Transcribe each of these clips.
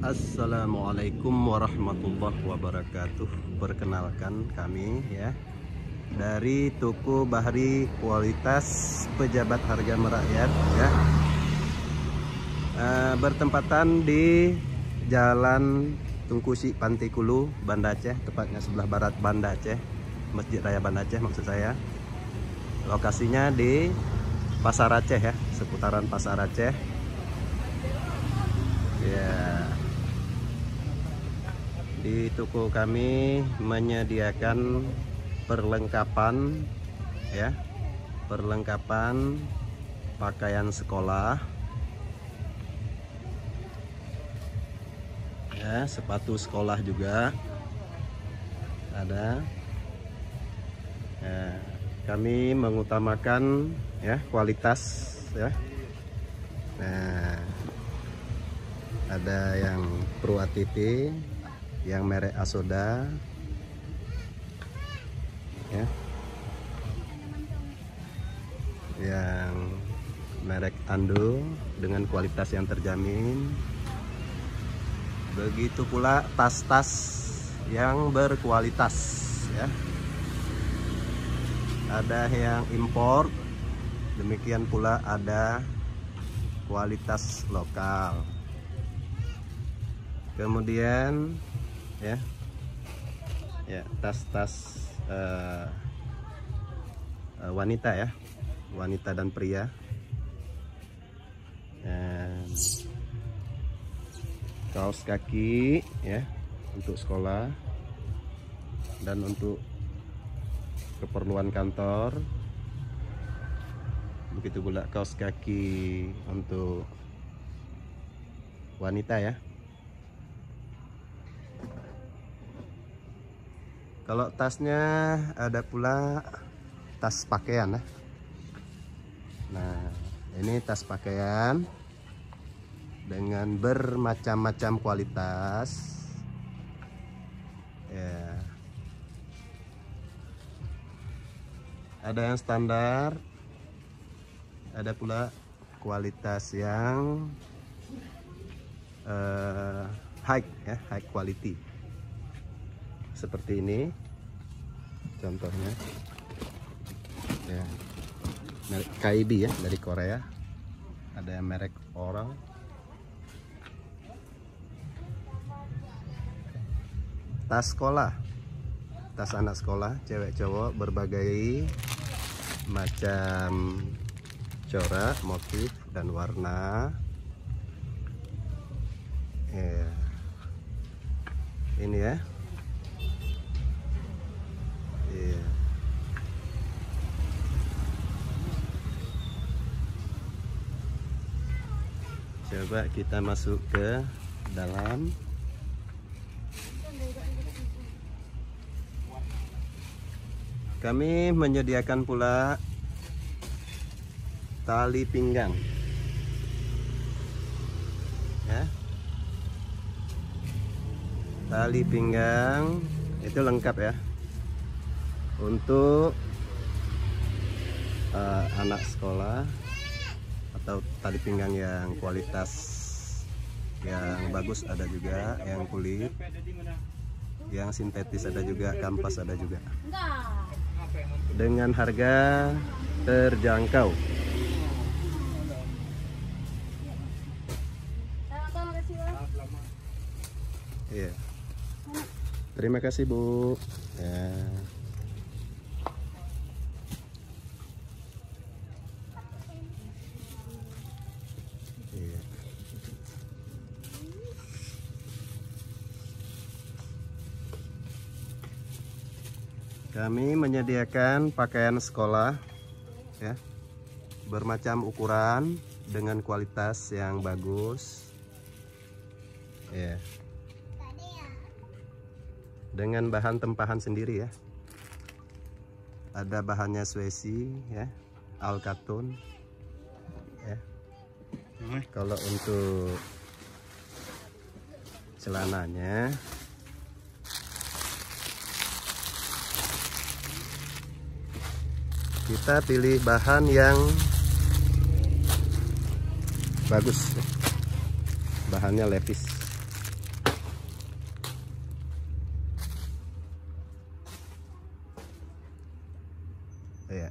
Assalamualaikum warahmatullahi wabarakatuh. Perkenalkan kami ya dari toko Bahri Kualitas Pejabat Harga Merakyat ya, bertempatan di Jalan Tungkusi Pantai Kulu, Banda Aceh, tepatnya sebelah barat Banda Aceh, Masjid Raya Banda Aceh maksud saya. Lokasinya di Pasar Aceh ya, seputaran Pasar Aceh ya. Di toko kami menyediakan perlengkapan ya, perlengkapan pakaian sekolah ya, sepatu sekolah juga ada ya. Kami mengutamakan ya kualitas ya. Nah, ada yang Pro ATP, yang merek Asoda ya, yang merek Ando dengan kualitas yang terjamin. Begitu pula tas-tas yang berkualitas ya, ada yang impor, demikian pula ada kualitas lokal. Kemudian ya tas-tas wanita ya, wanita dan pria, dan kaos kaki ya untuk sekolah dan untuk keperluan kantor. Begitu pula kaos kaki untuk wanita ya. Kalau tasnya ada pula tas pakaian ya. Nah, ini tas pakaian dengan bermacam-macam kualitas ya. Ada yang standar, ada pula kualitas yang high ya, high quality. Seperti ini contohnya ya, merek KIB ya, dari Korea. Ada yang merek Oral, tas sekolah, tas anak sekolah cewek cowok, berbagai macam corak, motif dan warna ya. Ini ya. Coba kita masuk ke dalam. Kami menyediakan pula tali pinggang ya. Tali pinggang itu lengkap ya, untuk anak sekolah, atau tali pinggang yang kualitas yang bagus ada juga, yang kulit, yang sintetis ada juga, kampas ada juga, dengan harga terjangkau. Iya. Terima kasih Bu ya. Kami menyediakan pakaian sekolah ya, bermacam ukuran dengan kualitas yang bagus ya, dengan bahan tempahan sendiri ya. Ada bahannya Swesi ya, alkaton ya. Kalau untuk celananya kita pilih bahan yang bagus, bahannya Levi's Ya.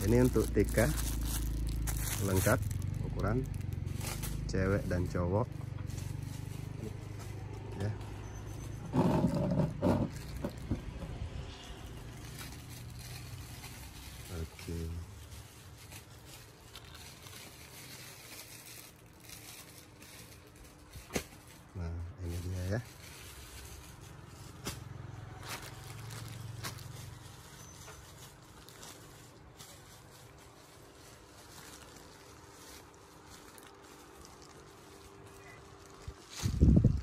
Ini untuk TK lengkap ukuran cewek dan cowok ya. Oke. Nah, ini dia ya.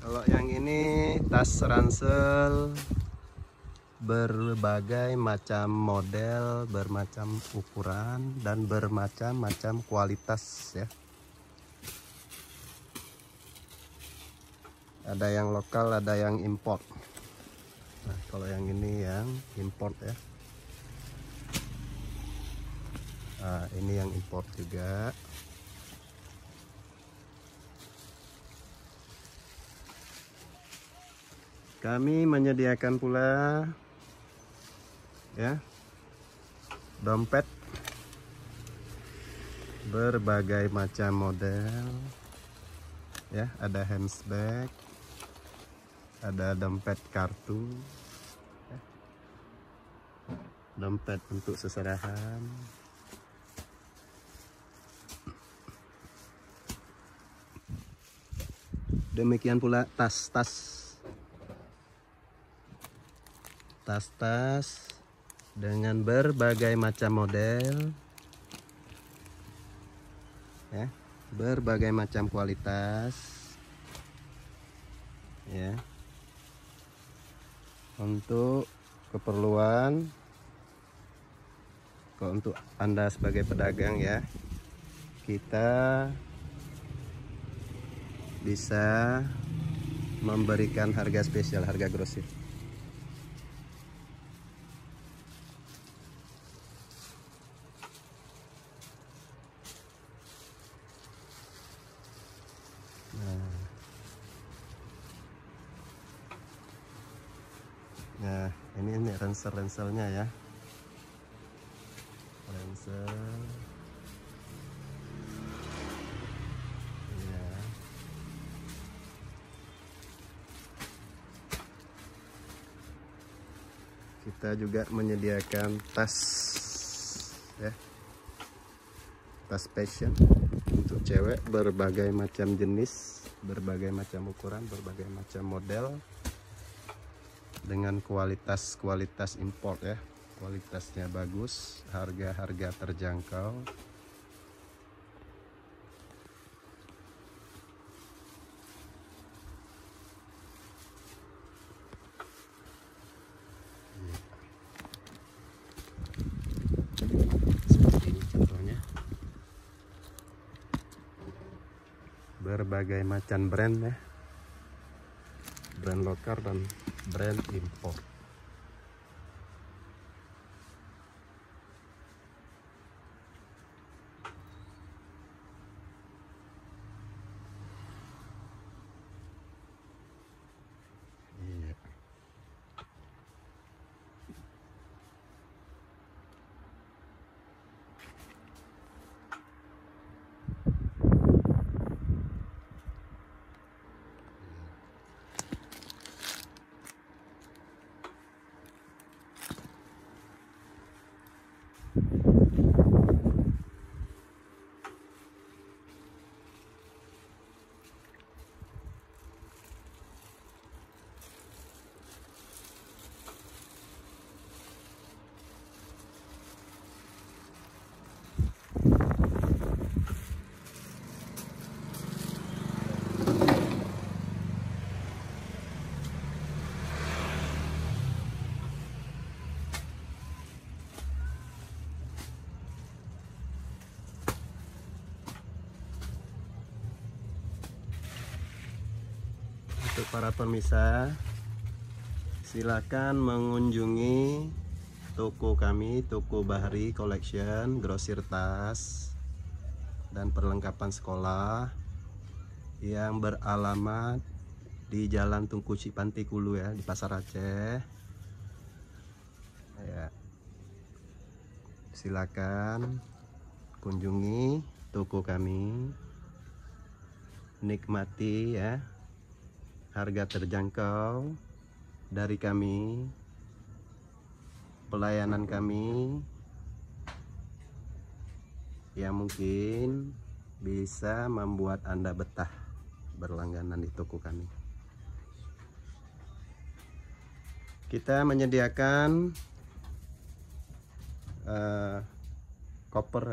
Kalau yang ini tas ransel berbagai macam model, bermacam ukuran dan bermacam-macam kualitas ya. Ada yang lokal, ada yang import. Nah, kalau yang ini yang import ya. Nah, ini yang import juga. Kami menyediakan pula ya dompet berbagai macam model ya. Ada handbag, ada dompet kartu ya. Dompet untuk seserahan. Demikian pula tas-tas dengan berbagai macam model ya, berbagai macam kualitas ya, untuk keperluan untuk Anda sebagai pedagang ya. Kita bisa memberikan harga spesial, harga grosir. Nah, ini ransel-ranselnya ya. Ransel. Ya. Kita juga menyediakan tas ya. Tas fashion untuk cewek, berbagai macam jenis, berbagai macam ukuran, berbagai macam model, dengan kualitas import ya. Kualitasnya bagus, harga terjangkau. Seperti ini contohnya. Berbagai macam brand ya. Brand lokal dan brand import. Iya. Untuk para pemirsa, silakan mengunjungi toko kami, toko Bahri Collection, grosir tas dan perlengkapan sekolah yang beralamat di Jalan Tungku Sik Pantai Kulu ya, di Pasar Aceh ya. Silakan kunjungi toko kami, nikmati ya harga terjangkau dari kami, pelayanan kami yang mungkin bisa membuat Anda betah berlangganan di toko kami. Kita menyediakan koper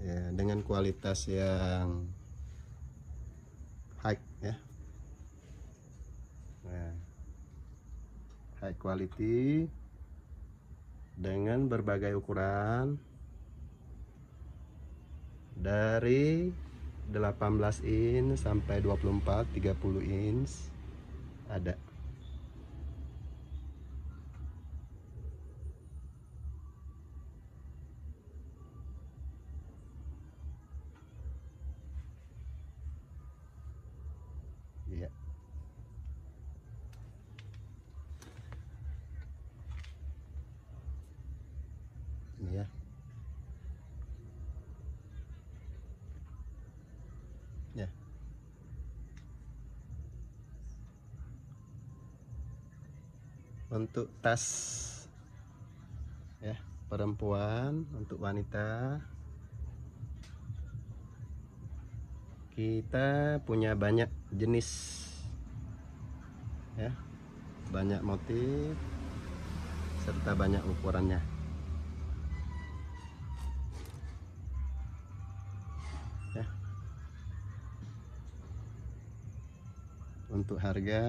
ya, dengan kualitas yang high ya, high quality dengan berbagai ukuran dari 18 inch sampai 24, 30 inch ada. Ya. Ini ya. Ya. Untuk tas ya, perempuan, untuk wanita kita punya banyak jenis ya, banyak motif serta banyak ukurannya ya. Untuk harga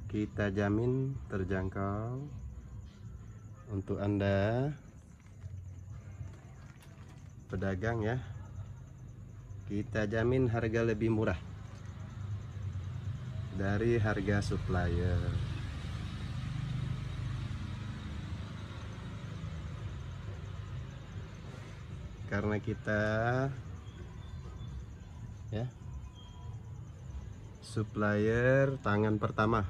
kita jamin terjangkau untuk Anda pedagang ya. Kita jamin harga lebih murah dari harga supplier. Karena kita ya supplier tangan pertama.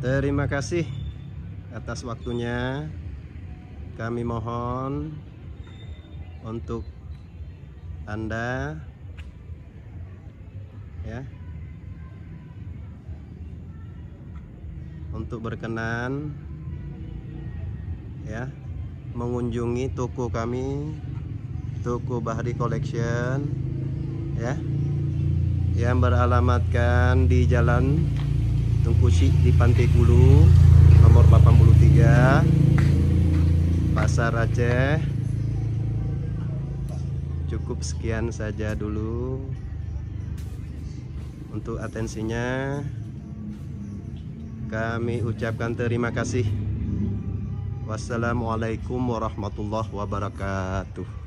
Terima kasih atas waktunya. Kami mohon untuk Anda ya, untuk berkenan ya mengunjungi toko kami, toko Bahri Collection ya, yang beralamatkan di Jalan Tungkusi di Pantai Kulu nomor 83 Pasar Aceh. Cukup sekian saja dulu untuk atensinya. Kami ucapkan terima kasih. Wassalamualaikum warahmatullahi wabarakatuh.